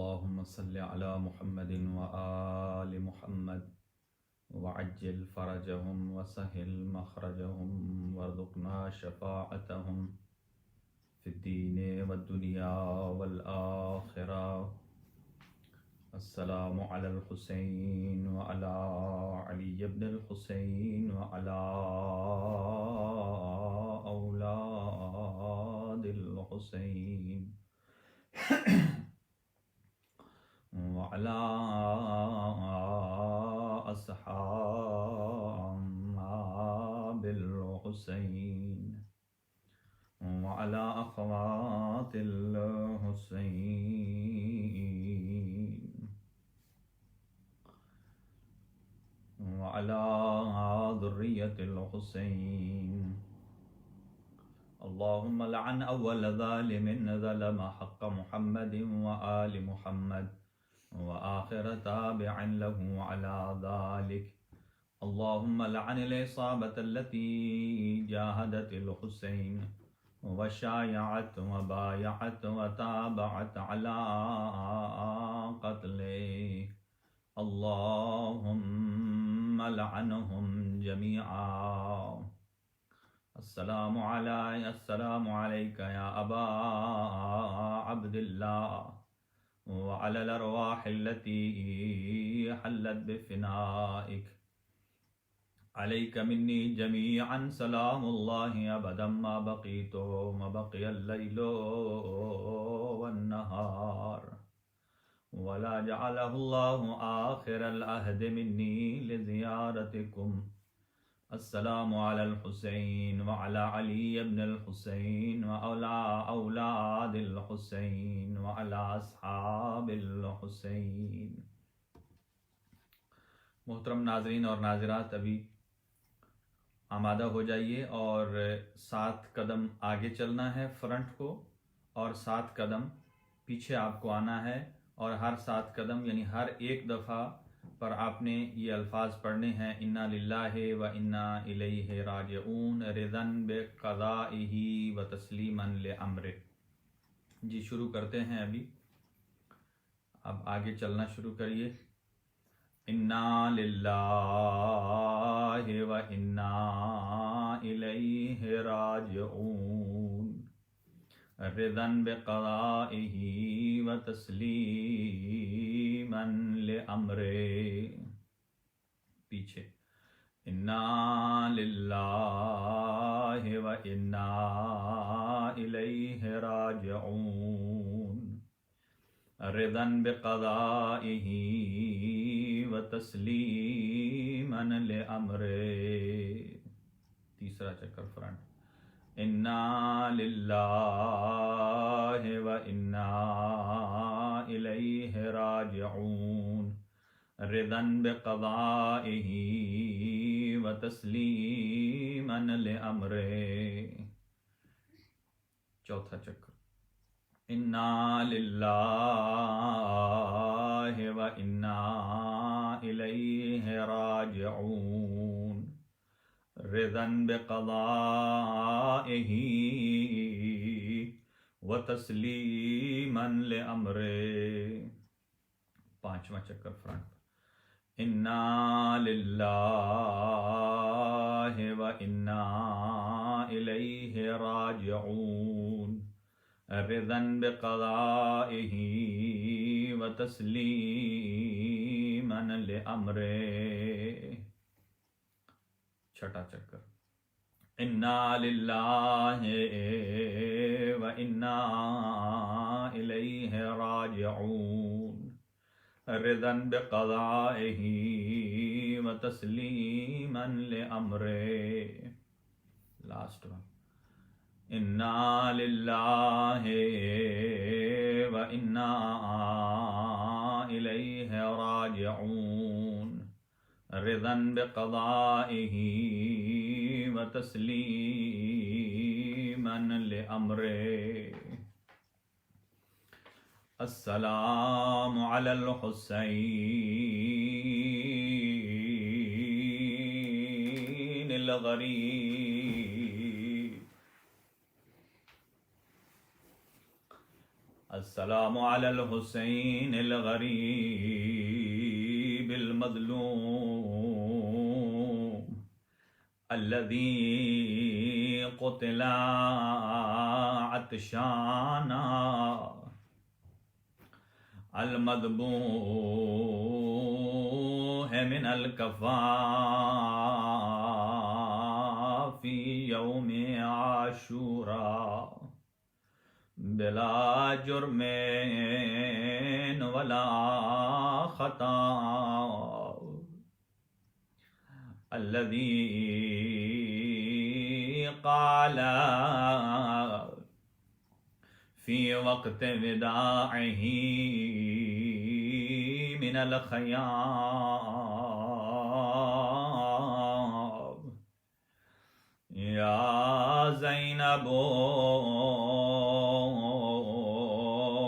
اللهم صل على محمد وآل محمد وعجل فرجهم وسهل مخرجهم وارزقنا شفاعتهم في الدين والدنيا والآخرة. السلام على الحسين وعلى علي بن الحسين وعلى أولاد الحسين وعلى أصحاب الحسين وعلى أخوات الحسين وعلى ذرية الحسين. اللهم لعن أول ظالم ظلم حق محمد وآل محمد وآخر تابع له على ذلك. اللهم لعن العصابة التي جاهدت الحسين وشايعت وبايعت وتابعت على قتله. اللهم لعنهم جميعا. السلام عليك يا أبا عبد الله وعلى الأرواح التي حلت بفنائك. عليك مني جميعا سلام الله أبدا ما بقيت وما بقي الليل والنهار، ولا جعله الله آخر العهد مني لزيارتكم. السلام على الحسين وعلى علي بن الحسين وعلى أولاد الحسين وعلى أصحاب الحسين. محترم ناظرین اور ناظرات، ابھی آمادہ ہو جائیے اور 7 قدم آگے چلنا ہے فرنٹ کو، اور 7 قدم پیچھے آپ کو آنا ہے، اور ہر 7 قدم یعنی ہر ایک دفعہ پر آپ نے یہ الفاظ پڑھنے ہیں: انا للہ و انا الیہ راجعون رضا بقضائہ و تسلیما لامرہ. جی شروع کرتے ہیں ابھی، اب آگے چلنا شروع کریے. انا للہ و انا الیہ راجعون رضا بقضائہ و تسلیما لامرہ. پیچھے انا للہ و انا الیہ راجعون رضا بقضائہ و تسلیما لامرہ. تیسرا چکر فرنٹ. انا للہ و انا الیہ راجعون رضا بقضائہ و تسلیما لامرہ. چوتھا چکر. انا للہ و انا الیہ راجعون رضا بقضائہ و تسلیما لامرہ. پانچواں چکر فرنٹ. انا للہ و انا الیہ راجعون رضا بقضائہ و تسلیما لامرہ. چھٹا چکر. انا للہ و انا الیہ راجعون رضا بقضائہ و تسلیما لامرہ. Last one. انا للہ و انا الیہ راجعون رضا بقضائہ و تسلیما لامرہ. السلام علی الحسین الغریب. السلام علی الحسین الغریب المظلوم الذي قتل عطشانا المذبوح من الكفاف في يوم عاشوراء بلا جرم ولا خطا الذي قال في وقت وداعه من الخيام يا زينب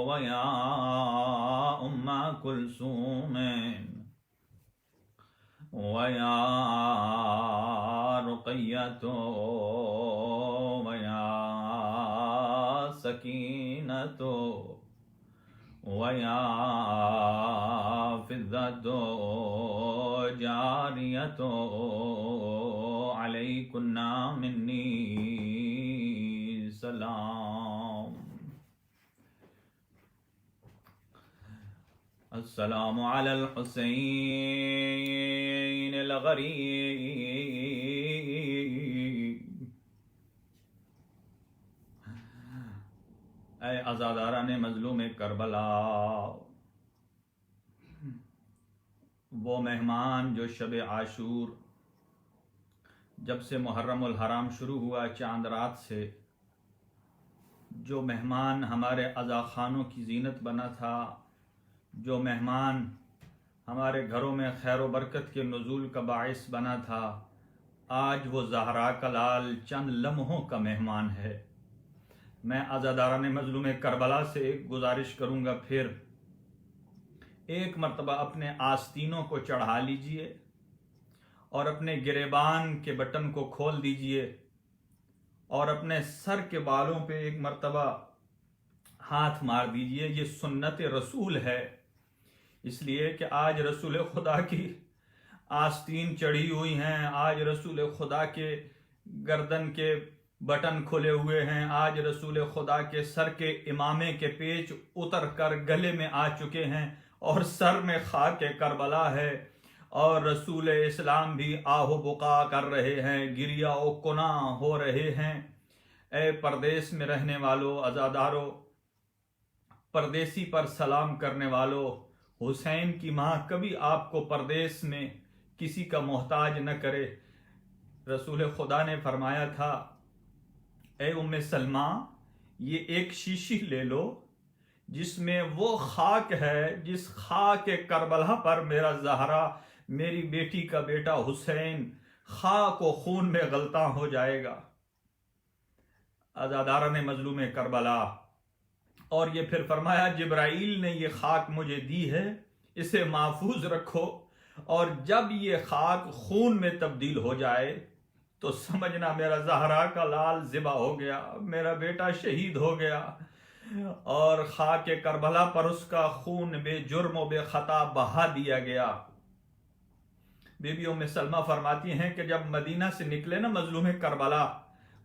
ويا أم كلثوم ويا رقية ويا سكينة ويا فضة جارية عليكن مني سلام. السلام علی الحسین الغریب. اے عزاداران مظلوم کربلا، وہ مہمان جو شب عاشور جب سے محرم الحرام شروع ہوا چاند رات سے، جو مہمان ہمارے عزاخانوں کی زینت بنا تھا، جو مہمان ہمارے گھروں میں خیر و برکت کے نزول کا باعث بنا تھا، آج وہ زہرا کا لال چند لمحوں کا مہمان ہے. میں عزاداران مظلوم کربلا سے ایک گزارش کروں گا، پھر ایک مرتبہ اپنے آستینوں کو چڑھا لیجئے اور اپنے گریبان کے بٹن کو کھول دیجئے اور اپنے سر کے بالوں پہ ایک مرتبہ ہاتھ مار دیجئے. یہ سنت رسول ہے، اس لیے کہ آج رسول خدا کی آستین چڑھی ہوئی ہیں، آج رسول خدا کے گردن کے بٹن کھلے ہوئے ہیں، آج رسول خدا کے سر کے امامے کے پیچ اتر کر گلے میں آ چکے ہیں اور سر میں خاک کربلا ہے، اور رسول اسلام بھی آہ و بقا کر رہے ہیں، گریہ و کنا ہو رہے ہیں. اے پردیس میں رہنے والو عزادارو، پردیسی پر سلام کرنے والو، حسین کی ماں کبھی آپ کو پردیس میں کسی کا محتاج نہ کرے. رسول خدا نے فرمایا تھا، اے ام سلمہ، یہ ایک شیشی لے لو جس میں وہ خاک ہے جس خاک کربلا پر میرا زہرا، میری بیٹی کا بیٹا حسین خاک و خون میں غلطاں ہو جائے گا. عزاداران مظلوم کربلا، اور یہ پھر فرمایا جبرائیل نے یہ خاک مجھے دی ہے، اسے محفوظ رکھو، اور جب یہ خاک خون میں تبدیل ہو جائے تو سمجھنا میرا زہرا کا لال ذبح ہو گیا، میرا بیٹا شہید ہو گیا، اور خاک کربلا پر اس کا خون بے جرم و بے خطا بہا دیا گیا. بی بی ام سلمہ فرماتی ہیں کہ جب مدینہ سے نکلے نا مظلوم کربلا،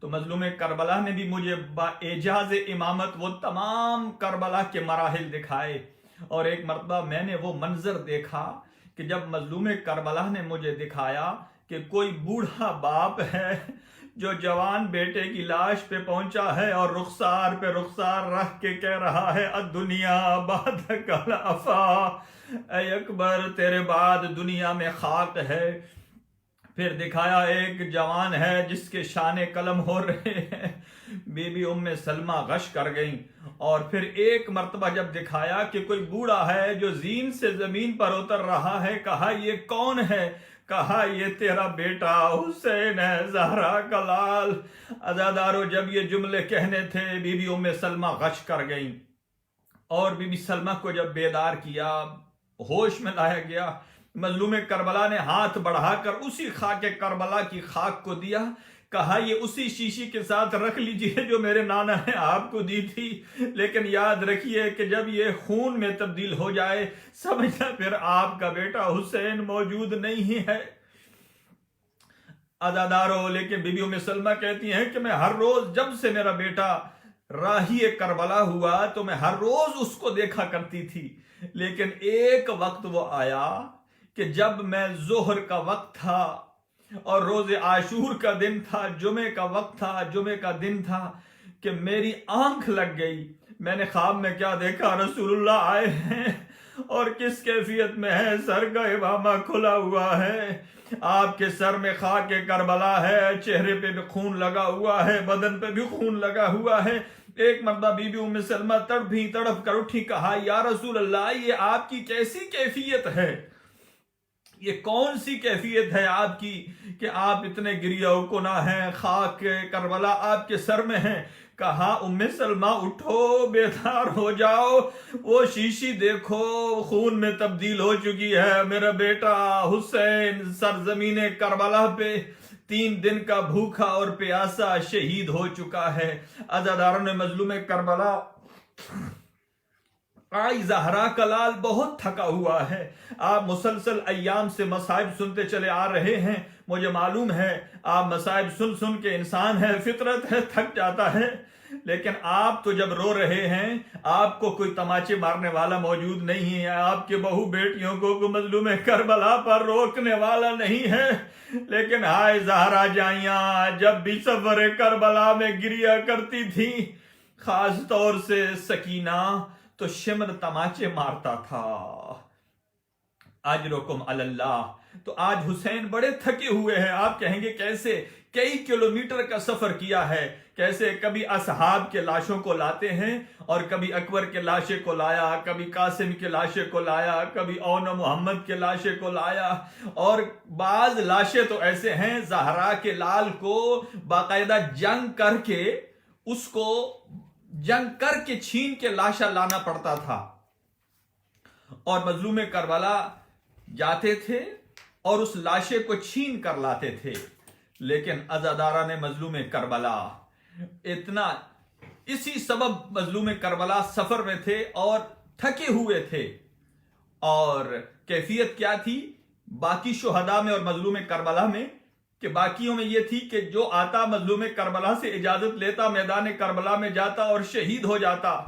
تو مظلوم کربلا نے بھی مجھے با اعجاز امامت وہ تمام کربلا کے مراحل دکھائے، اور ایک مرتبہ میں نے وہ منظر دیکھا کہ جب مظلوم کربلا نے مجھے دکھایا کہ کوئی بوڑھا باپ ہے جو جوان بیٹے کی لاش پہ پہنچا ہے اور رخسار پہ رخسار رکھ کے کہہ رہا ہے الدنیا بعدک الافا، اے اکبر تیرے بعد دنیا میں خاک ہے. پھر دکھایا ایک جوان ہے جس کے شانے قلم ہو رہے ہیں. بی بی ام سلمہ غش کر گئیں. اور پھر ایک مرتبہ جب دکھایا کہ کوئی بوڑھا ہے جو زین سے زمین پر اتر رہا ہے، کہا یہ کون ہے؟ کہا یہ تیرا بیٹا حسین ہے، زہرا کا لال. عزادارو، جب یہ جملے کہنے تھے بی بی ام سلمہ غش کر گئیں، اور بی بی سلمہ کو جب بیدار کیا، ہوش میں لایا گیا، مظلوم کربلا نے ہاتھ بڑھا کر اسی خاک کربلا کی خاک کو دیا کہا یہ اسی شیشی کے ساتھ رکھ لیجئے جو میرے نانا نے آپ کو دی تھی، لیکن یاد رکھیے کہ جب یہ خون میں تبدیل ہو جائے سمجھنا پھر آپ کا بیٹا حسین موجود نہیں ہے۔ عزادارو، لیکن بی بی ام سلمہ کہتی ہیں کہ میں ہر روز جب سے میرا بیٹا راہی کربلا ہوا تو میں ہر روز اس کو دیکھا کرتی تھی، لیکن ایک وقت وہ آیا کہ جب میں ظہر کا وقت تھا اور روز عاشور کا دن تھا، جمعے کا وقت تھا، جمعے کا دن تھا، کہ میری آنکھ لگ گئی۔ میں نے خواب میں کیا دیکھا، رسول اللہ آئے ہیں اور کس کیفیت میں ہے، سر کا امامہ کھلا ہوا ہے، آپ کے سر میں خاک کربلا ہے، چہرے پہ بھی خون لگا ہوا ہے، بدن پہ بھی خون لگا ہوا ہے۔ ایک مرتبہ بی بی ام سلمہ تڑپ کر اٹھی، کہا یا رسول اللہ یہ آپ کی کیسی کیفیت ہے، یہ کون سی کیفیت ہے آپ کی کہ آپ اتنے گریہ کناں ہیں، خاک کربلا آپ کے سر میں ہیں۔ کہا ام سلمہ اٹھو، بیدار ہو جاؤ، وہ شیشی دیکھو خون میں تبدیل ہو چکی ہے، میرا بیٹا حسین سرزمین کربلا پہ 3 دن کا بھوکا اور پیاسا شہید ہو چکا ہے۔ عزاداروں نے مظلوم کربلا آئی زہرا کا لال بہت تھکا ہوا ہے، آپ مسلسل ایام سے مصائب سنتے چلے آ رہے ہیں، مجھے معلوم ہے آپ مصائب سن کے انسان ہے، فطرت ہے، تھک جاتا ہے، لیکن آپ تو جب رو رہے ہیں آپ کو کوئی تماچے مارنے والا موجود نہیں ہے، آپ کے بہو بیٹیوں کو مظلوم کربلا پر روکنے والا نہیں ہے، لیکن ہائے زہرا جائیاں جب بھی سفر کربلا میں گریا کرتی تھی، خاص طور سے سکینہ تو شمر تماچے مارتا تھا۔ اجرکم علی اللہ۔ تو آج حسین بڑے تھکے ہوئے ہیں، آپ کہیں گے کیسے، کئی کلومیٹر کا سفر کیا ہے، کیسے کبھی اصحاب کے لاشوں کو لاتے ہیں اور کبھی اکبر کے لاشے کو لایا، کبھی قاسم کے لاشے کو لایا، کبھی اون محمد کے لاشے کو لایا، اور بعض لاشیں تو ایسے ہیں زہرا کے لال کو باقاعدہ جنگ کر کے چھین کے لاشا لانا پڑتا تھا، اور مظلوم کربلا جاتے تھے اور اس لاشے کو چھین کر لاتے تھے۔ لیکن عزادارہ نے مظلوم کربلا اسی سبب مظلوم کربلا سفر میں تھے اور تھکے ہوئے تھے، اور کیفیت کیا تھی باقی شہداء میں اور مظلوم کربلا میں، کہ باقیوں میں یہ تھی کہ جو آتا مظلوم کربلا سے اجازت لیتا، میدان کربلا میں جاتا اور شہید ہو جاتا،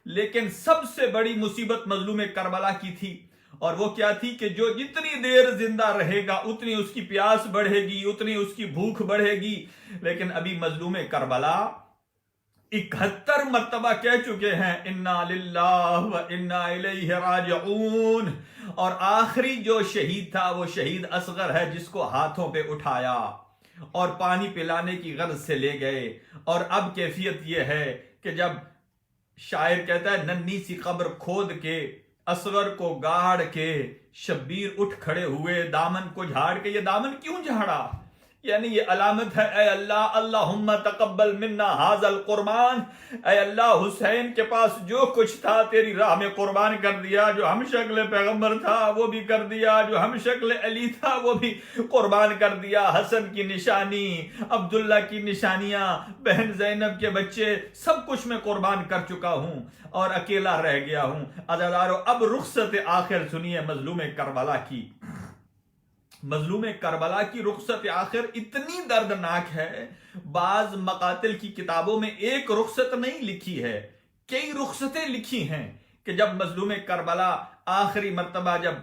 لیکن سب سے بڑی مصیبت مظلوم کربلا کی تھی، اور وہ کیا تھی کہ جو جتنی دیر زندہ رہے گا اتنی اس کی پیاس بڑھے گی، اتنی اس کی بھوک بڑھے گی، لیکن ابھی مظلوم کربلا 71 مرتبہ کہہ چکے ہیں انا للہ و انا الیہ راجعون، اور آخری جو شہید تھا وہ شہید اصغر ہے، جس کو ہاتھوں پہ اٹھایا اور پانی پلانے کی غرض سے لے گئے، اور اب کیفیت یہ ہے کہ جب شاعر کہتا ہے ننھی سی قبر کھود کے اصغر کو گاڑ کے شبیر اٹھ کھڑے ہوئے دامن کو جھاڑ کے، یہ دامن کیوں جھاڑا؟ یعنی یہ علامت ہے اے اللہ اللہم تقبل منا ھذا القربان، اے اللہ حسین کے پاس جو کچھ تھا تیری راہ میں قربان کر دیا، جو ہم شکل پیغمبر تھا وہ بھی کر دیا، جو ہم شکل علی تھا وہ بھی قربان کر دیا، حسن کی نشانی، عبداللہ کی نشانیاں، بہن زینب کے بچے، سب کچھ میں قربان کر چکا ہوں اور اکیلا رہ گیا ہوں۔ عزادارو اب رخصت آخر سنیے مظلوم کربلا کی۔ مظلوم کربلا کی رخصت آخر اتنی دردناک ہے، بعض مقاتل کی کتابوں میں ایک رخصت نہیں لکھی ہے، کئی رخصتیں لکھی ہیں، کہ جب مظلوم کربلا آخری مرتبہ جب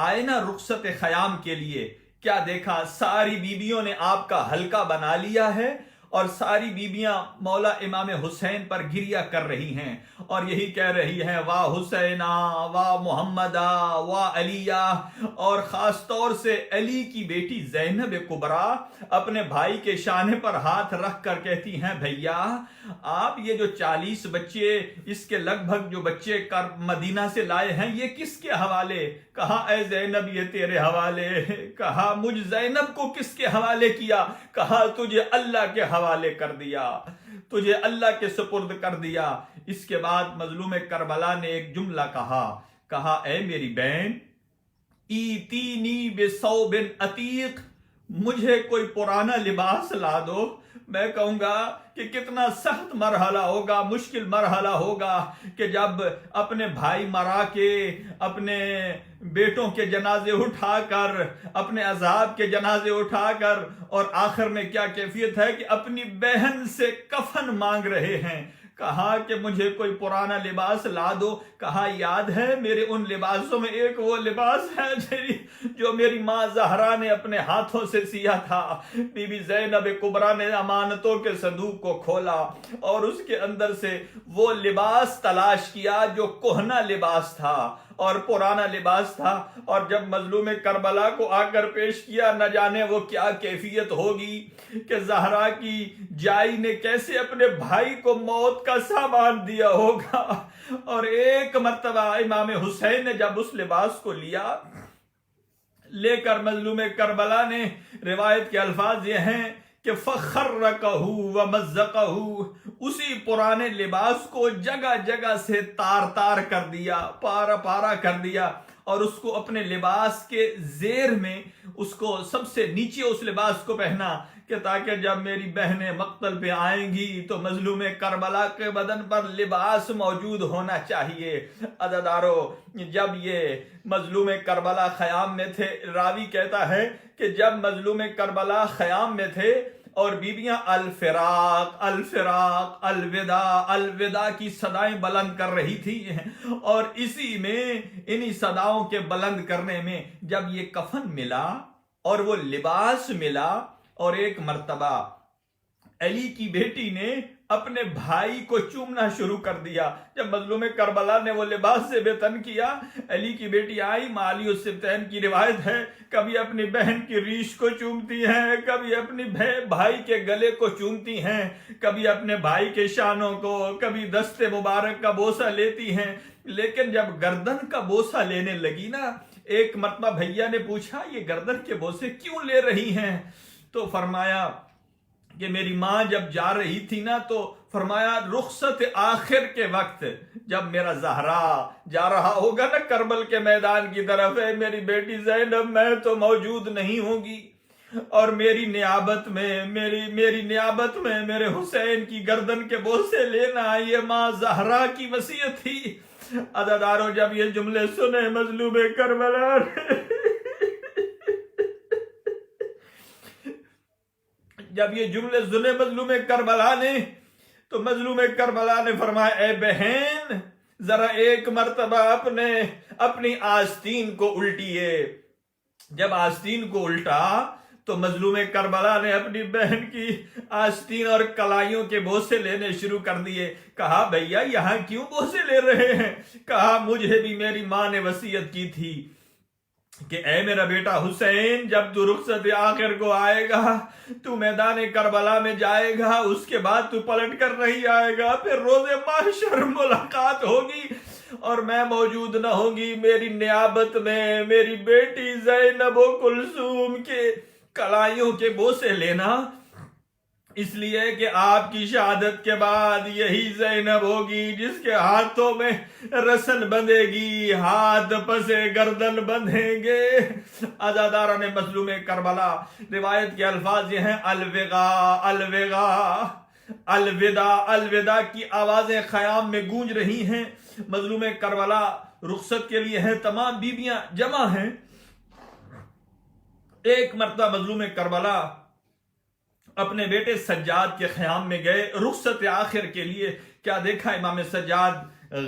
آئے نا رخصت خیام کے لیے، کیا دیکھا ساری بیویوں نے آپ کا حلقہ بنا لیا ہے، اور ساری بیویاں مولا امام حسین پر گریہ کر رہی ہیں اور یہی کہہ رہی ہیں واہ حسینہ واہ محمدہ واہ علیہ، اور خاص طور سے علی کی بیٹی زینب کبریٰ اپنے بھائی کے شانے پر ہاتھ رکھ کر کہتی ہیں بھیا آپ یہ جو 40 بچے، اس کے لگ بھگ جو بچے مدینہ سے لائے ہیں، یہ کس کے حوالے؟ کہا اے زینب یہ تیرے حوالے۔ کہا مجھ زینب کو کس کے حوالے کیا؟ کہا تجھے اللہ کے حوالے کر دیا، تجھے اللہ کے سپرد کر دیا۔ اس کے بعد مظلوم کربلا نے ایک جملہ کہا اے میری بہن ایتینی بثوب عتیق، مجھے کوئی پرانا لباس لا دو، میں کہوں گا کہ کتنا سخت مرحلہ ہوگا، مشکل مرحلہ ہوگا کہ جب اپنے بھائی مرا کے، اپنے بیٹوں کے جنازے اٹھا کر، اپنے عذاب کے جنازے اٹھا کر، اور آخر میں کیا کیفیت ہے کہ اپنی بہن سے کفن مانگ رہے ہیں۔ کہا کہ مجھے کوئی پرانا لباس لا دو۔ کہا یاد ہے میرے ان لباسوں میں ایک وہ لباس ہے جو میری ماں زہرا نے اپنے ہاتھوں سے سیا تھا۔ بی بی زینب کبریٰ نے امانتوں کے صندوق کو کھولا اور اس کے اندر سے وہ لباس تلاش کیا جو کہنا لباس تھا اور پرانا لباس تھا، اور جب مظلوم کربلا کو آ کر پیش کیا، نہ جانے وہ کیا کیفیت ہوگی کہ زہرا کی جائی نے کیسے اپنے بھائی کو موت کا سامان دیا ہوگا۔ اور ایک مرتبہ امام حسین نے جب اس لباس کو لے کر مظلوم کربلا نے، روایت کے الفاظ یہ ہیں کہ فَخَرَّقَهُ وَمَزَّقَهُ، اسی پرانے لباس کو جگہ جگہ سے تار کر دیا، پارا کر دیا، اور اس کو اپنے لباس کے زیر میں، اس کو سب سے نیچے اس لباس کو پہنا کہ تاکہ جب میری بہنیں مقتل پہ آئیں گی تو مظلوم کربلا کے بدن پر لباس موجود ہونا چاہیے۔ عزیزارو، جب یہ مظلوم کربلا خیام میں تھے، راوی کہتا ہے کہ جب مظلوم کربلا خیام میں تھے اور بیویاں الفراق الفراق الوداع الوداع کی صدائیں بلند کر رہی تھی، اور اسی میں انہی صداؤں کے بلند کرنے میں جب یہ کفن ملا اور وہ لباس ملا، اور ایک مرتبہ علی کی بیٹی نے اپنے بھائی کو چومنا شروع کر دیا۔ جب مظلوم کربلا نے وہ لباس سے بے تن کیا، علی کی بیٹی آئی، معالی السبتین کی روایت ہے، کبھی اپنی بہن کی ریش کو چومتی ہیں، کبھی اپنی بھائی کے گلے کو چومتی ہیں، کبھی اپنے بھائی کے شانوں کو، کبھی دست مبارک کا بوسہ لیتی ہیں، لیکن جب گردن کا بوسہ لینے لگی نا، ایک مرتبہ بھیا نے پوچھا یہ گردن کے بوسے کیوں لے رہی ہیں؟ تو فرمایا کہ میری ماں جب جا رہی تھی نا، تو فرمایا رخصت آخر کے وقت جب میرا زہرا جا رہا ہوگا نا کربل کے میدان کی طرف، ہے میری بیٹی زینب میں تو موجود نہیں ہوگی، اور میری نیابت میں میرے حسین کی گردن کے بوسے لینا یہ ماں زہرا کی وصیت تھی۔ عزیزارو، جب یہ جملے سنے مظلوم کربلا جب یہ جملے سنے مظلوم کربلا نے، تو مظلوم کربلا نے فرمایا اے بہن، ذرا ایک مرتبہ اپنی آستین کو الٹیے۔ جب آستین کو الٹا تو مظلوم کربلا نے اپنی بہن کی آستین اور کلائیوں کے بوسے لینے شروع کر دیے۔ کہا بھیا یہاں کیوں بوسے لے رہے ہیں؟ کہا مجھے بھی میری ماں نے وصیت کی تھی کہ اے میرا بیٹا حسین، جب تو رخصت آخر کو آئے گا، تو میدان کربلا میں جائے گا، اس کے بعد تو پلٹ کر نہیں آئے گا، پھر روز محشر ملاقات ہوگی اور میں موجود نہ ہوگی۔ میری نیابت میں میری بیٹی زینب و کلثوم کے کلائیوں کے بوسے لینا، اس لیے کہ آپ کی شہادت کے بعد یہی زینب ہوگی جس کے ہاتھوں میں رسن بندھے گی، ہاتھ پسے گردن بندھیں گے۔ عزادارہ نے مظلوم کربلا، روایت کے الفاظ یہ ہیں الوغا الوغا الوداع الوداع کی آوازیں خیام میں گونج رہی ہیں۔ مظلوم کربلا رخصت کے لیے ہیں، تمام بیویاں جمع ہیں۔ ایک مرتبہ مظلوم کربلا اپنے بیٹے سجاد کے خیام میں گئے رخصت آخر کے لیے۔ کیا دیکھا، امام سجاد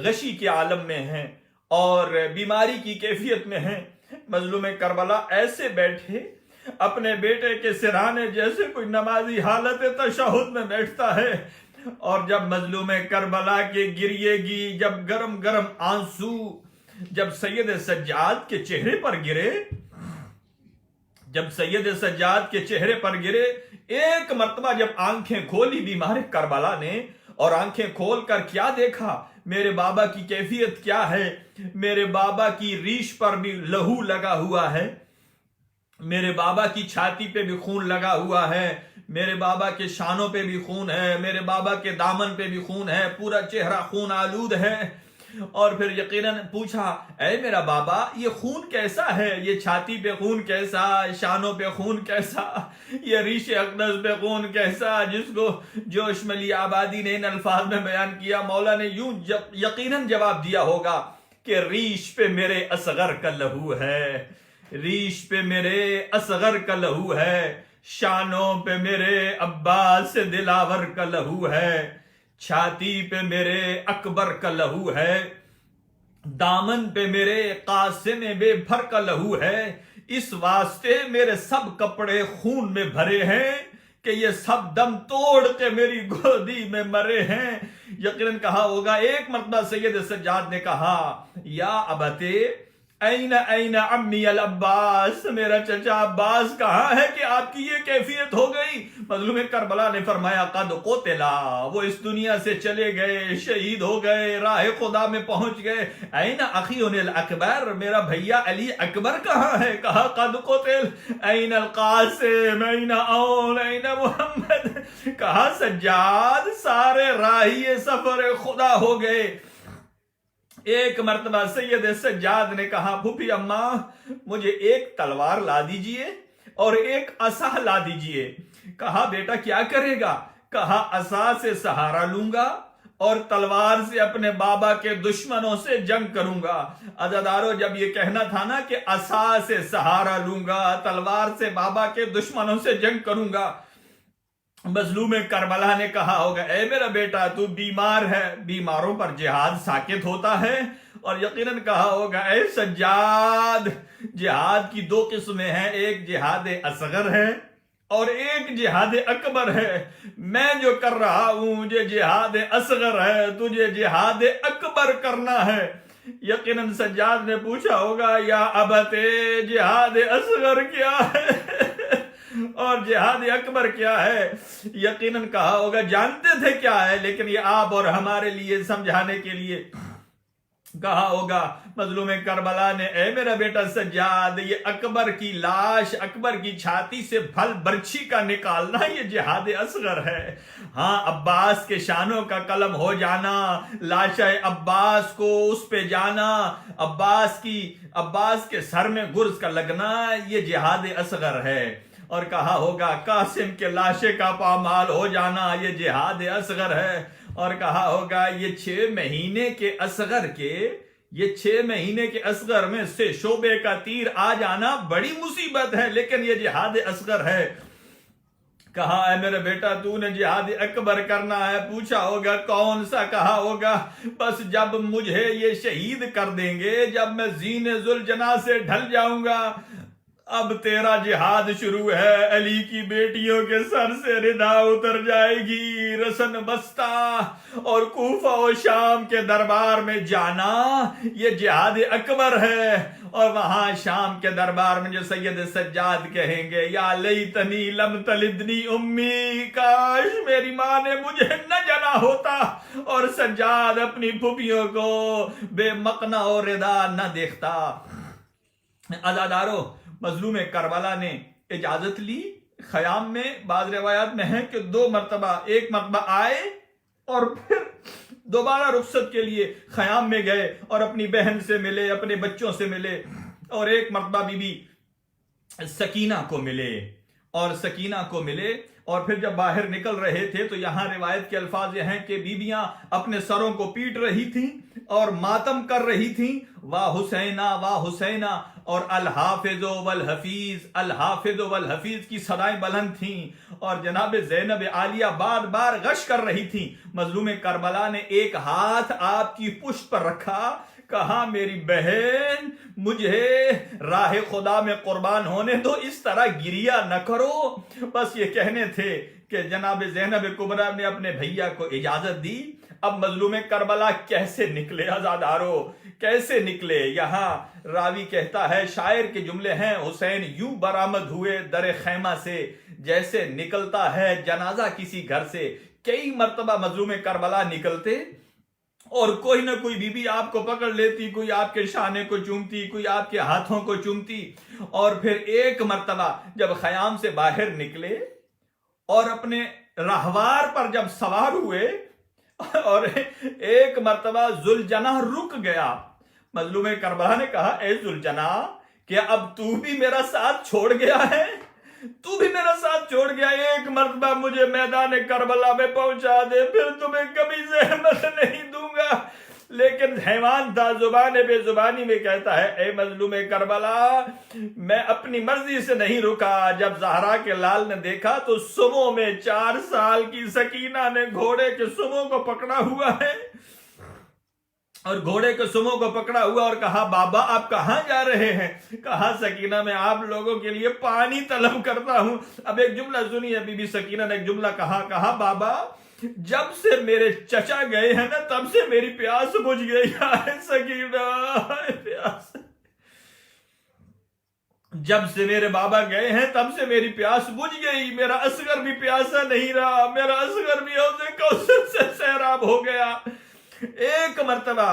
غشی کے عالم میں ہیں اور بیماری کی کیفیت میں ہیں۔ مظلوم کربلا ایسے بیٹھے اپنے بیٹے کے سرانے جیسے کوئی نمازی حالت تشہد میں بیٹھتا ہے، اور جب مظلوم کربلا کے گریے گی، جب گرم گرم آنسو جب سید سجاد کے چہرے پر گرے، ایک مرتبہ جب آنکھیں کھولی بیمار کربلا نے، اور آنکھیں کھول کر کیا دیکھا، میرے بابا کی کیفیت کیا ہے، میرے بابا کی ریش پر بھی لہو لگا ہوا ہے، میرے بابا کی چھاتی پہ بھی خون لگا ہوا ہے، میرے بابا کے شانوں پہ بھی خون ہے، میرے بابا کے دامن پہ بھی خون ہے، پورا چہرہ خون آلود ہے۔ اور پھر یقیناً پوچھا اے میرا بابا یہ خون کیسا ہے، یہ چھاتی پہ خون کیسا، شانوں پہ خون کیسا، یہ ریش اقدس پہ خون کیسا، جس کو جوش ملی آبادی نے ان الفاظ میں بیان کیا۔ مولا نے یوں یقیناً جواب دیا ہوگا کہ ریش پہ میرے اصغر کا لہو ہے، ریش پہ میرے اصغر کا لہو ہے، شانوں پہ میرے عباس دلاور کا لہو ہے، چھاتی پہ میرے اکبر کا لہو ہے، دامن پہ میرے قاسم بے بھر کا لہو ہے، اس واسطے میرے سب کپڑے خون میں بھرے ہیں کہ یہ سب دم توڑ کے میری گودی میں مرے ہیں۔ یقیناً کہا ہوگا ایک مرتبہ سید سجاد نے کہا یا ابتے این عمی العباس، میرا چچا عباس کہاں ہے کہ آپ کی یہ کیفیت ہو گئی؟ مظلوم کربلا نے فرمایا قد قتلا، وہ اس دنیا سے چلے گئے، شہید ہو گئے، راہ خدا میں پہنچ گئے۔ این اخی الاکبر، میرا بھیا علی اکبر کہاں ہے؟ کہا قد قتل۔ این القاسم، این اون، این محمد، کہا سجاد سارے راہی سفر خدا ہو گئے۔ ایک مرتبہ سید سجاد نے کہا پھوپھی اماں مجھے ایک تلوار لا دیجئے اور ایک عصا لا دیجئے۔ کہا بیٹا کیا کرے گا؟ کہا عصا سے سہارا لوں گا اور تلوار سے اپنے بابا کے دشمنوں سے جنگ کروں گا۔ عزادارو جب یہ کہنا تھا نا کہ عصا سے سہارا لوں گا، تلوار سے بابا کے دشمنوں سے جنگ کروں گا، مظلوم کربلا نے کہا ہوگا اے میرا بیٹا تو بیمار ہے، بیماروں پر جہاد ساکت ہوتا ہے۔ اور یقیناً کہا ہوگا اے سجاد جہاد کی دو قسمیں ہیں، ایک جہاد اصغر ہے اور ایک جہاد اکبر ہے، میں جو کر رہا ہوں مجھے جہاد اصغر ہے، تجھے جہاد اکبر کرنا ہے۔ یقیناً سجاد نے پوچھا ہوگا یا ابتے جہاد اصغر کیا ہے اور جہاد اکبر کیا ہے؟ یقیناً کہا ہوگا جانتے تھے کیا ہے، لیکن یہ آپ اور ہمارے لیے سمجھانے کے لیے کہا ہوگا مظلوم کربلا نے اے میرا بیٹا سجاد یہ اکبر کی لاش، اکبر کی چھاتی سے پھل برچھی کا نکالنا یہ جہاد اصغر ہے۔ ہاں عباس کے شانوں کا قلم ہو جانا، لاشہ عباس کو اس پہ جانا، عباس کے سر میں گرز کا لگنا یہ جہاد اصغر ہے۔ اور کہا ہوگا قاسم کے لاشے کا پامال ہو جانا یہ جہاد اصغر ہے۔ اور کہا ہوگا یہ 6 مہینے کے اصغر میں سے شعبے کا تیر آ جانا بڑی مصیبت ہے، لیکن یہ جہاد اصغر ہے۔ کہا اے میرے بیٹا تو نے جہاد اکبر کرنا ہے، پوچھا ہوگا کون سا؟ کہا ہوگا بس جب مجھے یہ شہید کر دیں گے، جب میں زین ذوالجناح سے ڈھل جاؤں گا، اب تیرا جہاد شروع ہے، علی کی بیٹیوں کے سر سے ردا اتر جائے گی، رسن بستہ اور کوفہ و شام کے دربار میں جانا یہ جہاد اکبر ہے۔ اور وہاں شام کے دربار میں جو سید سجاد کہیں گے یا لیتنی لم تلدنی امی، کاش میری ماں نے مجھے نہ جنا ہوتا، اور سجاد اپنی پھوپھیوں کو بے مقنع و ردا نہ دیکھتا۔ عزادارو مظلوم کربلا نے اجازت لی خیام میں، بعض روایات میں ہے کہ 2 مرتبہ، ایک مرتبہ آئے اور پھر دوبارہ رخصت کے لیے خیام میں گئے اور اپنی بہن سے ملے، اپنے بچوں سے ملے، اور ایک مرتبہ بی بی سکینہ کو ملے اور پھر جب باہر نکل رہے تھے تو یہاں روایت کے الفاظ یہ ہیں کہ بیویاں اپنے سروں کو پیٹ رہی تھیں اور ماتم کر رہی تھیں، واہ حسینہ واہ حسینہ، اور الحافظ والحفیظ کی صدائیں بلند تھیں، اور جناب زینب عالیہ بار بار غش کر رہی تھیں۔ مظلوم کربلا نے ایک ہاتھ آپ کی پشت پر رکھا، کہا میری بہن مجھے راہ خدا میں قربان ہونے دو، اس طرح گریہ نہ کرو۔ بس یہ کہنے تھے کہ جناب زینب کبریٰ نے اپنے بھیا کو اجازت دی۔ اب مظلوم کربلا کیسے نکلے عزادارو، کیسے نکلے؟ یہاں راوی کہتا ہے، شاعر کے جملے ہیں، حسین یوں برآمد ہوئے در خیمہ سے جیسے نکلتا ہے جنازہ کسی گھر سے۔ کئی مرتبہ مظلوم کربلا نکلتے اور کوئی نہ کوئی بی بی آپ کو پکڑ لیتی، کوئی آپ کے شانے کو چومتی، کوئی آپ کے ہاتھوں کو چومتی، اور پھر ایک مرتبہ جب خیام سے باہر نکلے اور اپنے راہوار پر جب سوار ہوئے اور ایک مرتبہ ذوالجناح رک گیا. مظلوم کربلا نے کہا اے ذوالجناح کیا اب تو بھی میرا ساتھ چھوڑ گیا ہے؟ تو بھی میرا ساتھ چھوڑ گیا. ایک مرتبہ مجھے میدان کربلا میں پہنچا دے پھر تمہیں کبھی زحمت نہیں دوں گا. لیکن حیوان تھا زبان بے زبانی میں کہتا ہے اے مظلوم کربلا میں اپنی مرضی سے نہیں رکا. جب زہرا کے لال نے دیکھا تو سمو میں 4 سال کی سکینہ نے گھوڑے کے سمو کو پکڑا ہوا ہے اور گھوڑے کے سمو کو پکڑا ہوا اور کہا بابا آپ کہاں جا رہے ہیں؟ کہا سکینہ میں آپ لوگوں کے لیے پانی طلب کرتا ہوں. اب ایک جملہ سنیے بی بی سکینہ نے ایک جملہ کہا بابا جب سے میرے چچا گئے ہیں نا تب سے میری پیاس بجھ گئی ہے سکینہ. پیاس جب سے میرے بابا گئے ہیں تب سے میری پیاس بجھ گئی. میرا اصغر بھی پیاسا نہیں رہا. میرا اصغر بھی حوض کوثر سے سیراب ہو گیا. ایک مرتبہ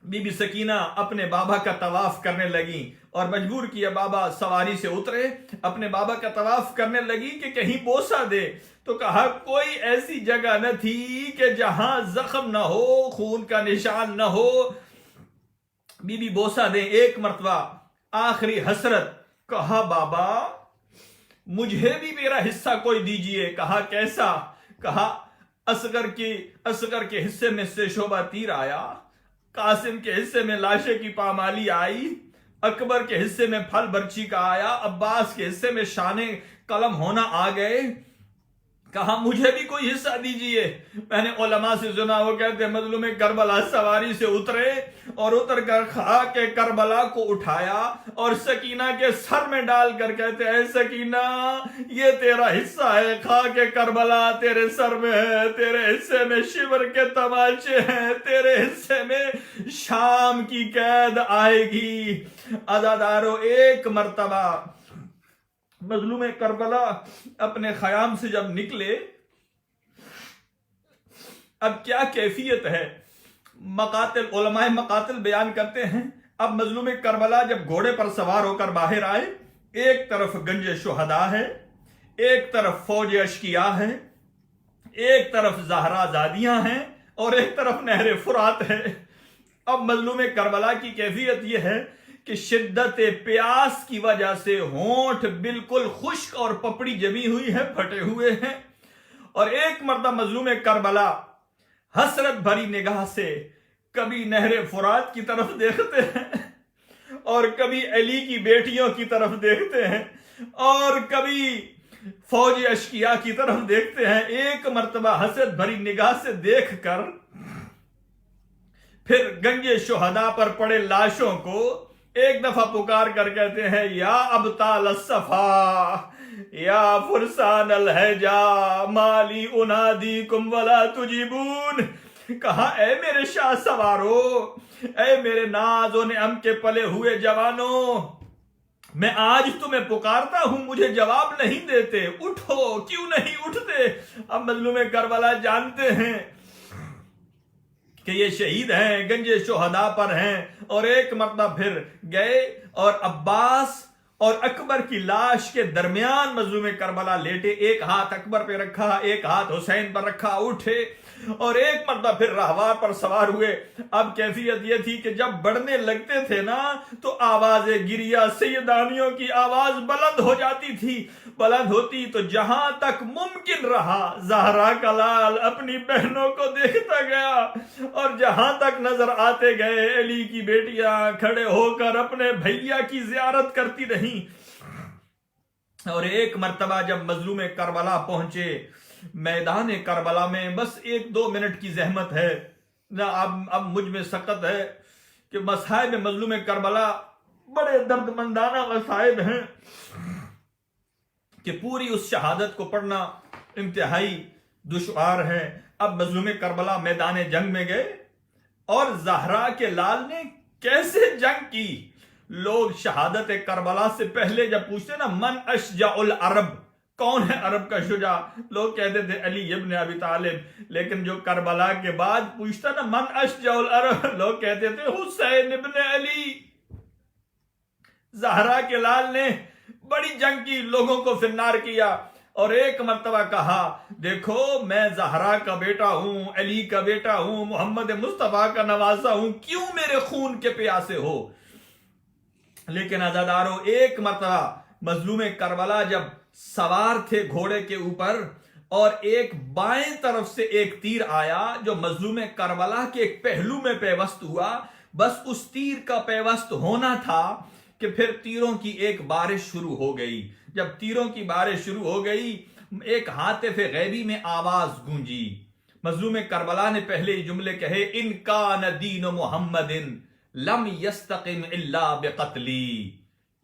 بی بی سکینہ اپنے بابا کا طواف کرنے لگی اور مجبور کیا بابا سواری سے اترے. اپنے بابا کا طواف کرنے لگی کہ کہیں بوسہ دے تو کہا کوئی ایسی جگہ نہ تھی کہ جہاں زخم نہ ہو خون کا نشان نہ ہو. بی بی بوسہ دیں. ایک مرتبہ آخری حسرت کہا بابا مجھے بھی میرا حصہ کوئی دیجئے. کہا کیسا؟ کہا اصغر کے حصے میں سے شعبہ تیر آیا, قاسم کے حصے میں لاشے کی پامالی آئی, اکبر کے حصے میں پھل برچی کا آیا, عباس کے حصے میں شانے قلم ہونا آ گئے. کہا مجھے بھی کوئی حصہ دیجئے. میں نے علماء سے سنا وہ کہتے ہیں مظلوم کربلا سواری سے اترے اور اتر کر خاک کربلا کو اٹھایا اور سکینہ کے سر میں ڈال کر کہتے ہیں اے سکینہ یہ تیرا حصہ ہے, خاک کربلا تیرے سر میں ہے, تیرے حصے میں شبر کے تماچے ہیں, تیرے حصے میں شام کی قید آئے گی. عزادارو ایک مرتبہ مظلوم کربلا اپنے خیام سے جب نکلے اب کیا کیفیت ہے. علماء مقاتل بیان کرتے ہیں اب مظلوم کربلا جب گھوڑے پر سوار ہو کر باہر آئے ایک طرف گنج شہداء ہے, ایک طرف فوج اشقیاء ہے, ایک طرف زہرا زادیاں ہیں اور ایک طرف نہر فرات ہے. اب مظلوم کربلا کی کیفیت یہ ہے کہ شدت پیاس کی وجہ سے ہونٹ بالکل خشک اور پپڑی جمی ہوئی ہے, پھٹے ہوئے ہیں. اور ایک مرتبہ مظلوم کربلا حسرت بھری نگاہ سے کبھی نہر فرات کی طرف دیکھتے ہیں اور کبھی علی کی بیٹیوں کی طرف دیکھتے ہیں اور کبھی فوج اشقیاء کی طرف دیکھتے ہیں. ایک مرتبہ حسرت بھری نگاہ سے دیکھ کر پھر گنج شہداء پر پڑے لاشوں کو ایک دفعہ پکار کر کہتے ہیں یا ابطال الصفا یا فرسان الحجا مالی انادیکم ولا تجیبون. کہا اے میرے شاہ سوارو, اے میرے ناز و نعم کے پلے ہوئے جوانوں, میں آج تمہیں پکارتا ہوں مجھے جواب نہیں دیتے, اٹھو کیوں نہیں اٹھتے. اب مظلوم کربلا جانتے ہیں کہ یہ شہید ہیں, گنج شہداء پر ہیں. اور ایک مرتبہ پھر گئے اور عباس اور اکبر کی لاش کے درمیان مظلوم کربلا لیٹے, ایک ہاتھ اکبر پہ رکھا, ایک ہاتھ حسین پر رکھا, اٹھے اور ایک مرتبہ پھر راہوار پر سوار ہوئے. اب کیفیت یہ تھی کہ جب بڑھنے لگتے تھے نا تو آواز گریہ سیدانیوں کی آواز بلند ہو جاتی تھی. بلند ہوتی تو جہاں تک ممکن رہا زہرا کا لال اپنی بہنوں کو دیکھتا گیا اور جہاں تک نظر آتے گئے علی کی بیٹیاں کھڑے ہو کر اپنے بھیا کی زیارت کرتی رہیں. اور ایک مرتبہ جب مظلوم کربلا پہنچے میدان کربلا میں, بس 1-2 منٹ کی زحمت ہے نہ, اب مجھ میں سقط ہے کہ مصائب مظلوم کربلا بڑے درد مندانہ مصائب ہیں کہ پوری اس شہادت کو پڑھنا انتہائی دشوار ہے. اب مظلوم کربلا میدان جنگ میں گئے اور زہرا کے لال نے کیسے جنگ کی. لوگ شہادت کربلا سے پہلے جب پوچھتے نا من اشجع العرب, کون ہے عرب کا شجاع, لوگ کہتے تھے علی ابن ابی طالب. لیکن جو کربلا کے بعد پوچھتا نا من اشجع العرب, لوگ کہتے تھے حسین ابن علی. زہرا کے لال نے بڑی جنگ کی, لوگوں کو فنار کیا. اور ایک مرتبہ کہا دیکھو میں زہرا کا بیٹا ہوں، علی کا بیٹا ہوں، محمد مصطفیٰ کا نواسا ہوں، کیوں میرے خون کے پیاسے ہو؟ لیکن عزادارو ایک مرتبہ مظلوم کربلا جب سوار تھے گھوڑے کے اوپر اور ایک بائیں طرف سے ایک تیر آیا جو مظلوم کربلا کے ایک پہلو میں پیوست ہوا، بس اس تیر کا پیوست ہونا تھا کہ پھر تیروں کی ایک بارش شروع ہو گئی۔ جب تیروں کی بارش شروع ہو گئی ایک ہاتف غیبی میں آواز گونجی، مظلوم کربلا نے پہلے ہی جملے کہے، ان کان دین محمد لم یستقم الا بقتلی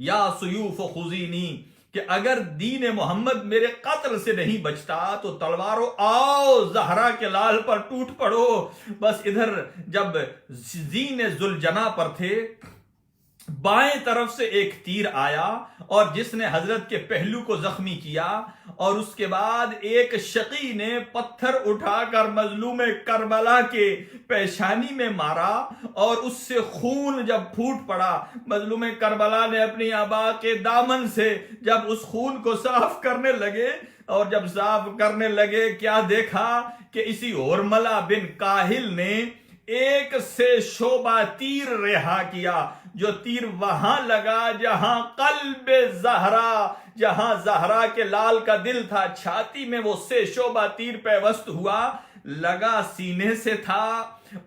یا سیوف خزینی، کہ اگر دین محمد میرے قتل سے نہیں بچتا تو تلواروں آؤ زہرا کے لال پر ٹوٹ پڑو۔ بس ادھر جب زین ذوالجناح پر تھے بائیں طرف سے ایک تیر آیا اور جس نے حضرت کے پہلو کو زخمی کیا، اور اس کے بعد ایک شقی نے پتھر اٹھا کر مظلوم کربلا کے پیشانی میں مارا اور اس سے خون جب پھوٹ پڑا، مظلوم کربلا نے اپنی آبا کے دامن سے جب اس خون کو صاف کرنے لگے اور جب صاف کرنے لگے کیا دیکھا کہ اسی ہرملہ بن کاہل نے ایک سے شعبہ تیر رہا کیا، جو تیر وہاں لگا جہاں قلب زہرا، جہاں زہرا کے لال کا دل تھا، چھاتی میں وہ سے شعبہ تیر پیوست ہوا، لگا سینے سے تھا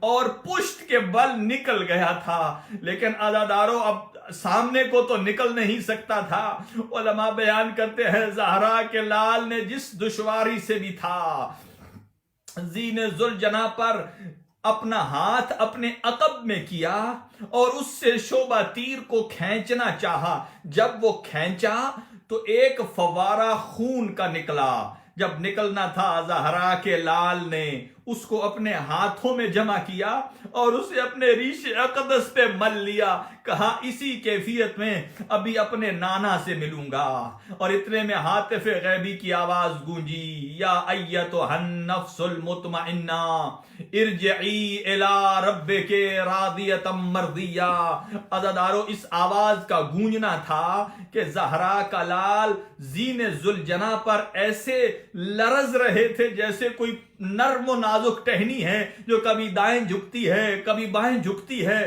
اور پشت کے بل نکل گیا تھا، لیکن عزادارو اب سامنے کو تو نکل نہیں سکتا تھا۔ علماء بیان کرتے ہیں زہرا کے لال نے جس دشواری سے بھی تھا زین ذوالجناح پر اپنا ہاتھ اپنے عقب میں کیا اور اس سے شعبہ تیر کو کھینچنا چاہا، جب وہ کھینچا تو ایک فوارہ خون کا نکلا، جب نکلنا تھا زہرا کے لال نے اس کو اپنے ہاتھوں میں جمع کیا اور اسے اپنے ریش اقدس پہ مل لیا، کہا اسی کیفیت میں ابھی اپنے نانا سے ملوں گا، اور اتنے میں ہاتف غیبی کی آواز گونجی، یا ایتھا النفس المطمئنہ ارجعی الی ربک راضیۃ مرضیہ۔ عزادارو اس آواز کا گونجنا تھا کہ زہرا کا لال زین ذوالجناح پر ایسے لرز رہے تھے جیسے کوئی نرم و نازک ٹہنی ہے جو کبھی دائیں جھکتی ہے کبھی بائیں جھکتی ہے۔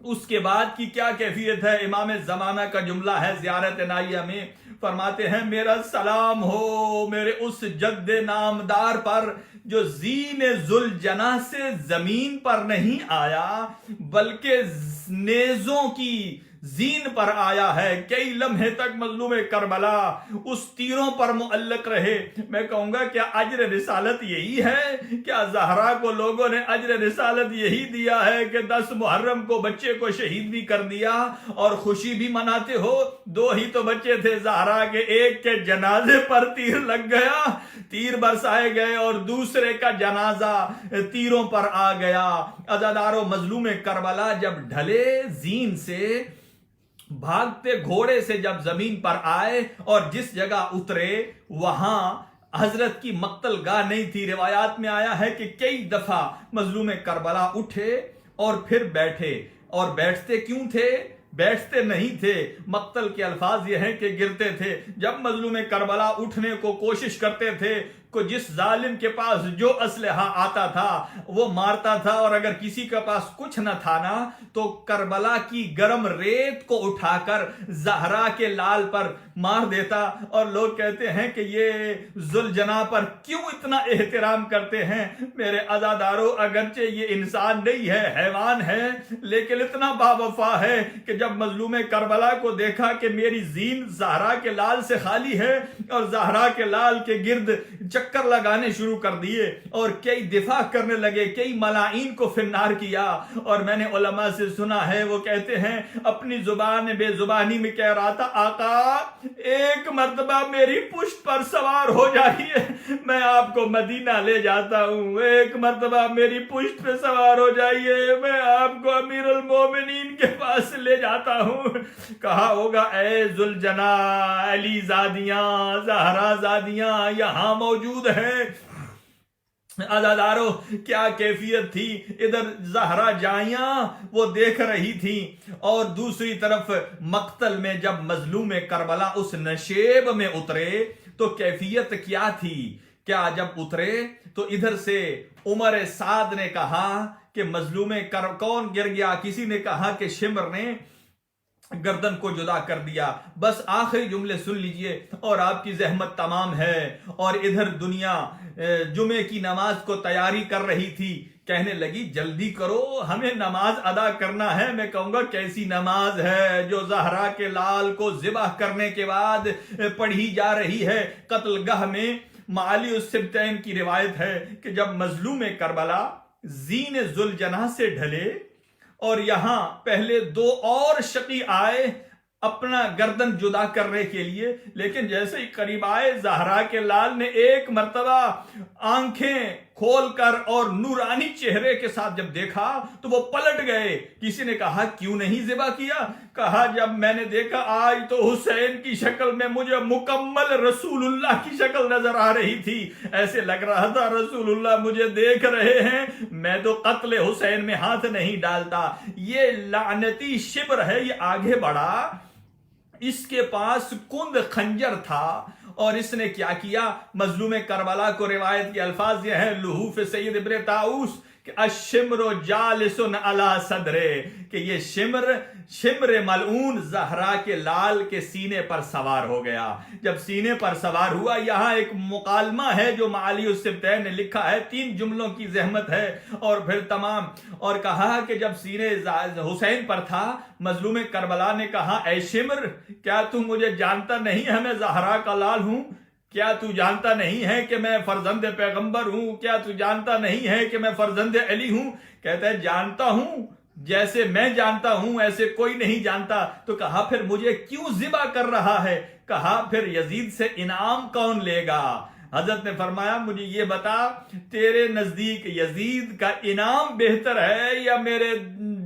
اس کے بعد کی کیا کیفیت ہے؟ امام زمانہ کا جملہ ہے زیارت نائیہ میں، فرماتے ہیں میرا سلام ہو میرے اس جد نامدار پر جو زین ذوالجناح سے زمین پر نہیں آیا بلکہ نیزوں کی زین پر آیا ہے۔ کئی لمحے تک مظلوم کربلا اس تیروں پر معلق رہے۔ میں کہوں گا کیا اجر رسالت یہی ہے؟ کیا زہرا کو لوگوں نے اجر رسالت یہی دیا ہے کہ 10 محرم کو بچے کو شہید بھی کر دیا اور خوشی بھی مناتے ہو؟ 2 ہی تو بچے تھے زہرا کے، ایک کے جنازے پر تیر لگ گیا، تیر برسائے گئے، اور دوسرے کا جنازہ تیروں پر آ گیا۔ عزادارو مظلوم کربلا جب ڈھلے زین سے بھاگتے گھوڑے سے جب زمین پر آئے اور جس جگہ اترے وہاں حضرت کی مقتل گاہ نہیں تھی۔ روایات میں آیا ہے کہ کئی دفعہ مظلوم کربلا اٹھے اور پھر بیٹھے، اور بیٹھتے کیوں تھے؟ بیٹھتے نہیں تھے، مقتل کے الفاظ یہ ہیں کہ گرتے تھے۔ جب مظلوم کربلا اٹھنے کو کوشش کرتے تھے کو جس ظالم کے پاس جو اسلحہ آتا تھا وہ مارتا تھا، اور اگر کسی کے پاس کچھ نہ تھا نا تو کربلا کی گرم ریت کو اٹھا کر زہرا کے لال پر مار دیتا۔ اور لوگ کہتے ہیں کہ یہ ذوالجناح پر کیوں اتنا احترام کرتے ہیں؟ میرے عزادارو اگرچہ یہ انسان نہیں ہے، حیوان ہے، لیکن اتنا باوفا ہے کہ جب مظلوم کربلا کو دیکھا کہ میری زین زہرا کے لال سے خالی ہے اور زہرا کے لال کے گرد چکر لگانے شروع کر دیے اور کئی دفاع کرنے لگے، کئی ملائین کو فنار کیا۔ اور میں نے علماء سے سنا ہے وہ کہتے ہیں اپنی زبان بے زبانی میں کہہ رہا تھا آقا ایک مرتبہ میری پشت پر سوار ہو جائیے، میں آپ کو مدینہ لے جاتا ہوں، ایک مرتبہ میری پشت پہ سوار ہو جائیے، میں آپ کو امیر المومنین کے پاس لے جاتا ہوں۔ کہا ہوگا اے ذوالجناح علی زادیاں زہرا زادیاں یہاں موجود ہے۔ عزادارو کیا کیفیت تھی؟ ادھر زہرا جائیاں وہ دیکھ رہی تھی اور دوسری طرف مقتل میں جب مظلوم کربلا اس نشیب میں اترے تو کیفیت کیا تھی کیا جب اترے تو ادھر سے عمر سعد نے کہا کہ مظلوم کون گر گیا؟ کسی نے کہا کہ شمر نے گردن کو جدا کر دیا۔ بس آخری جملے سن لیجئے اور آپ کی زحمت تمام ہے۔ اور ادھر دنیا جمعے کی نماز کو تیاری کر رہی تھی، کہنے لگی جلدی کرو، ہمیں نماز ادا کرنا ہے۔ میں کہوں گا کیسی نماز ہے جو زہرا کے لال کو ذبح کرنے کے بعد پڑھی جا رہی ہے قتل گاہ میں۔ معالی السبتین کی روایت ہے کہ جب مظلوم کربلا زین ذوالجناح سے ڈھلے اور یہاں پہلے دو اور شقی آئے اپنا گردن جدا کرنے کے لیے، لیکن جیسے ہی قریب آئے زہرا کے لال نے ایک مرتبہ آنکھیں کھول کر اور نورانی چہرے کے ساتھ جب دیکھا تو وہ پلٹ گئے۔ کسی نے کہا کیوں نہیں ذبح کیا؟ کہا جب میں نے دیکھا آج تو حسین کی شکل میں مجھے مکمل رسول اللہ کی شکل نظر آ رہی تھی، ایسے لگ رہا تھا رسول اللہ مجھے دیکھ رہے ہیں، میں تو قتل حسین میں ہاتھ نہیں ڈالتا۔ یہ لعنتی شبر ہے، یہ آگے بڑھا، اس کے پاس کند خنجر تھا اور اس نے کیا کیا؟ مظلوم کربلا کو روایت کے الفاظ یہ ہیں لحوف سید ابن طاؤس کہ الشمر جالس علی صدرے، کہ یہ شمر ملعون زہرا کے لال کے سینے پر سوار ہو گیا۔ جب سینے پر سوار ہوا، یہاں ایک مکالمہ ہے جو معالی السبتین نے لکھا ہے، 3 جملوں کی زحمت ہے اور پھر تمام، اور کہا کہ جب سینے حسین پر تھا، مظلوم کربلا نے کہا اے شمر کیا تو مجھے جانتا نہیں ہے میں زہرا کا لال ہوں؟ کیا تو جانتا نہیں ہے کہ میں فرزند پیغمبر ہوں؟ کیا تو جانتا نہیں ہے کہ میں فرزند علی ہوں؟ کہتا ہے جانتا ہوں، جیسے میں جانتا ہوں ایسے کوئی نہیں جانتا۔ تو کہا پھر مجھے کیوں ذبح کر رہا ہے؟ کہا پھر یزید سے انعام کون لے گا؟ حضرت نے فرمایا مجھے یہ بتا تیرے نزدیک یزید کا انعام بہتر ہے یا میرے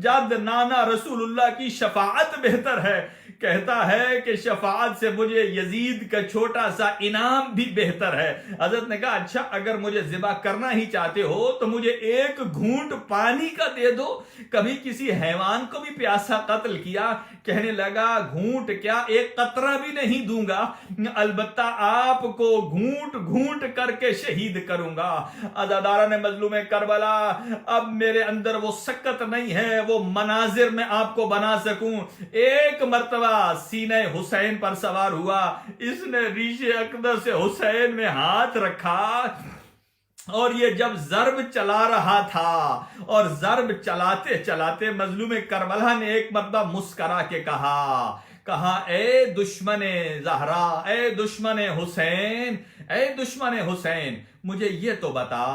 جد نانا رسول اللہ کی شفاعت بہتر ہے؟ کہتا ہے کہ شفاعت سے مجھے یزید کا چھوٹا سا انعام بھی بہتر ہے۔ حضرت نے کہا اچھا اگر مجھے ذبح کرنا ہی چاہتے ہو تو مجھے ایک گھونٹ پانی کا دے دو، کبھی کسی حیوان کو بھی پیاسا قتل کیا؟ کہنے لگا گھونٹ کیا، ایک قطرہ بھی نہیں دوں گا، البتہ آپ کو گھونٹ گھونٹ کر کے شہید کروں گا۔ عزاداران مظلوم کربلا، اب میرے اندر وہ سکت نہیں ہے وہ مناظر میں آپ کو بنا سکوں۔ ایک مرتبہ سینہ حسین پر سوار ہوا، اس نے ریش اقدس سے حسین میں ہاتھ رکھا اور یہ جب ضرب چلا رہا تھا اور ضرب چلاتے چلاتے مظلوم کربلا نے ایک مرتبہ مسکرا کے کہا اے دشمن زہرا، اے دشمن حسین، اے دشمن حسین، مجھے یہ تو بتا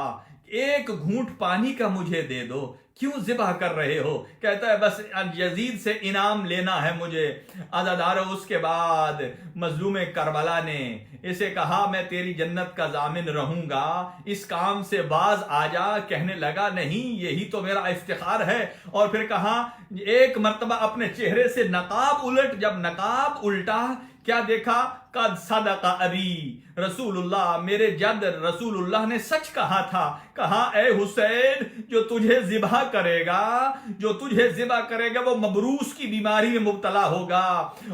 ایک گھونٹ پانی کا مجھے دے دو، کیوں ذبح کر رہے ہو؟ کہتا ہے بس یزید سے انعام لینا ہے مجھے۔ عزادارو اس کے بعد مظلوم کربلا نے اسے کہا میں تیری جنت کا ضامن رہوں گا، اس کام سے باز آ جا۔ کہنے لگا نہیں یہی تو میرا افتخار ہے، اور پھر کہا ایک مرتبہ اپنے چہرے سے نقاب الٹ، جب نقاب الٹا کیا دیکھا؟ قد صدق ابی رسول اللہ، میرے جد رسول اللہ نے سچ کہا تھا۔ کہا اے حسین جو تجھے ذبح کرے گا وہ مبروس کی بیماری میں مبتلا ہوگا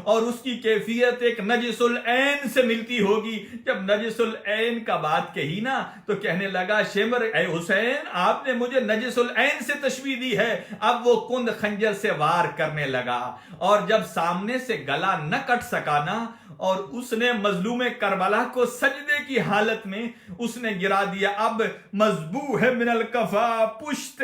اور اس کی کیفیت ایک نجس العین سے ملتی ہوگی۔ جب نجس العین کا بات کہی نا تو کہنے لگا شمر اے حسین آپ نے مجھے نجس العین سے تشبیہ دی ہے۔ اب وہ کند خنجر سے وار کرنے لگا اور جب سامنے سے گلا نہ کٹ سکا نا، اور اس نے مظلوم کربلا کو سجدے کی حالت میں اس نے گرا دیا۔ اب مذبوح من الکفا، پشت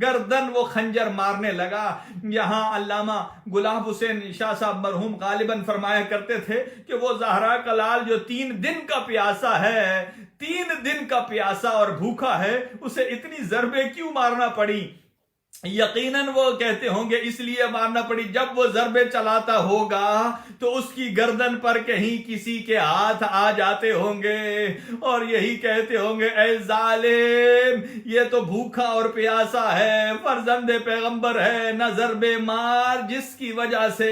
گردن وہ خنجر مارنے لگا۔ یہاں علامہ گلاب حسین شاہ صاحب مرحوم غالباً فرمایا کرتے تھے کہ وہ زہرا کا لال جو 3 دن کا پیاسا ہے، 3 دن کا پیاسا اور بھوکا ہے، اسے اتنی ضربیں کیوں مارنا پڑی؟ یقیناً وہ کہتے ہوں گے اس لیے مارنا پڑی جب وہ ضربیں چلاتا ہوگا تو اس کی گردن پر کہیں کسی کے ہاتھ آ جاتے ہوں گے اور یہی کہتے ہوں گے اے ظالم یہ تو بھوکا اور پیاسا ہے، فرزند پیغمبر ہے، نہ ضربیں مار، جس کی وجہ سے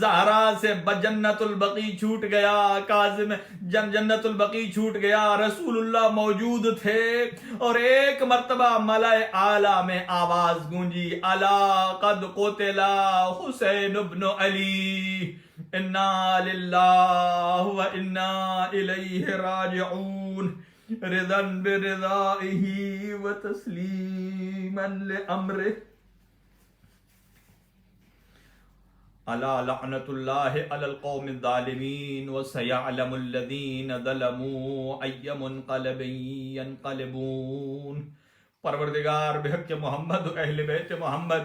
زہرا سے جنت البقیع چھوٹ گیا، کاظم جنت البقیع چھوٹ گیا، رسول اللہ موجود تھے۔ اور ایک مرتبہ ملائے اعلیٰ میں آواز گونجی الا قد قتل حسین ابن علی، انا للہ و انا الیہ راجعون۔ رضن برضائه وتسلیما لأمره الا لعنت اللہ علی القوم الظالمین وسیعلم الذین ظلموا ای منقلب ینقلبون۔ پروردگار بحق محمد و اہل بیت محمد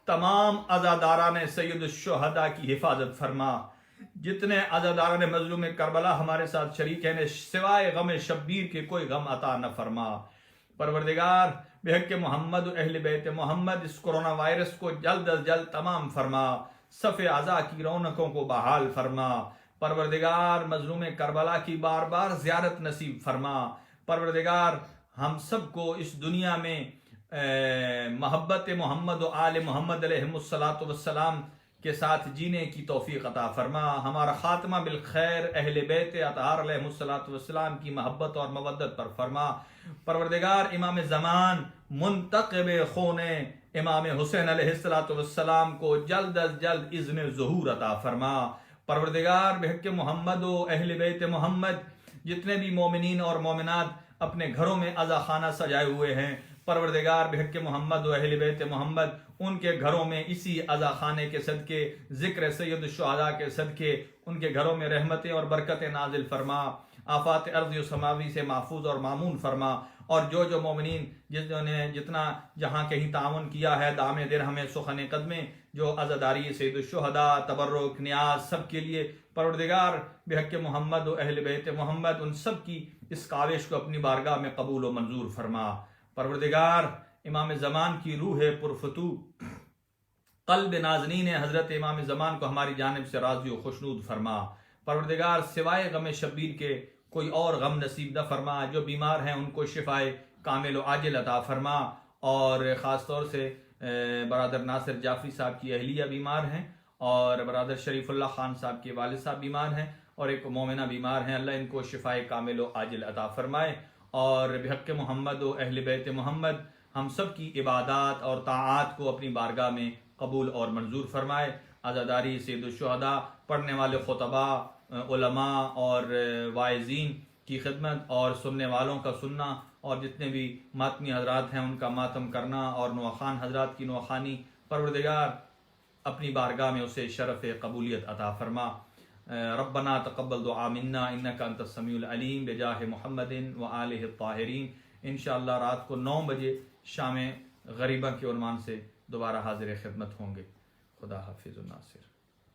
تمام عزاداران سید الشہداء کی حفاظت فرما۔ جتنے عزاداران مظلوم کربلا ہمارے ساتھ شریک ہیں سوائے غم شبیر کے کوئی غم عطا نہ فرما۔ پروردگار بحق محمد و اہل بیت محمد اس کرونا وائرس کو جلد از جلد تمام فرما، صف عزا کی رونقوں کو بحال فرما۔ پروردگار مظلوم کربلا کی بار بار زیارت نصیب فرما۔ پروردگار ہم سب کو اس دنیا میں محبت محمد و آل محمد علیہ السلام کے ساتھ جینے کی توفیق عطا فرما۔ ہمارا خاتمہ بالخیر اہل بیت اطہار علیہ السلام کی محبت اور مودت پر فرما۔ پروردگار امام زمان منتقب خون امام حسین علیہ السلام کو جلد از جلد اذن ظہور عطا فرما۔ پروردگار بحق محمد و اہل بیت محمد جتنے بھی مومنین اور مومنات اپنے گھروں میں عزا خانہ سجائے ہوئے ہیں، پروردگار بحق محمد و اہل بیت محمد ان کے گھروں میں اسی عزا خانے کے صدقے، ذکر سید الشہداء کے صدقے ان کے گھروں میں رحمتیں اور برکتیں نازل فرما، آفات ارضی و سماوی سے محفوظ اور معمون فرما۔ اور جو مومنین جنہوں نے جتنا جہاں کہیں تعاون کیا ہے دام درہم سخن قدمے، جو عزاداری سید الشہداء تبرک نیاز سب کے لیے پروردگار بحق محمد و اہل بیت محمد ان سب کی اس کاوش کو اپنی بارگاہ میں قبول و منظور فرما۔ پروردگار امام زمان کی روح پرفتوح قلب نازنین حضرت امام زمان کو ہماری جانب سے راضی و خوشنود فرما۔ پروردگار سوائے غم شبیر کے کوئی اور غم نصیب نہ فرما۔ جو بیمار ہیں ان کو شفائے کامل و عاجل عطا فرما، اور خاص طور سے برادر ناصر جعفری صاحب کی اہلیہ بیمار ہیں، اور برادر شریف اللہ خان صاحب کے والد صاحب بیمار ہیں، اور ایک مومنہ بیمار ہیں۔ اللہ ان کو شفائے کامل و عاجل عطا فرمائے، اور بحق محمد و اہل بیت محمد ہم سب کی عبادات اور طاعات کو اپنی بارگاہ میں قبول اور منظور فرمائے۔ عزاداری سید الشہداء پڑھنے والے خطباء، علماء اور واعظین کی خدمت، اور سننے والوں کا سننا، اور جتنے بھی ماتمی حضرات ہیں ان کا ماتم کرنا، اور نوخان حضرات کی نوخانی، پروردگار اپنی بارگاہ میں اسے شرف قبولیت عطا فرما۔ ربنا تقبل دعا منا انک انت السمیع العلیم بجاہ محمد وآلہ الطاہرین۔ انشاءاللہ رات کو 9 بجے شام غریبہ کے عنوان سے دوبارہ حاضر خدمت ہوں گے۔ خدا حافظ الناصر۔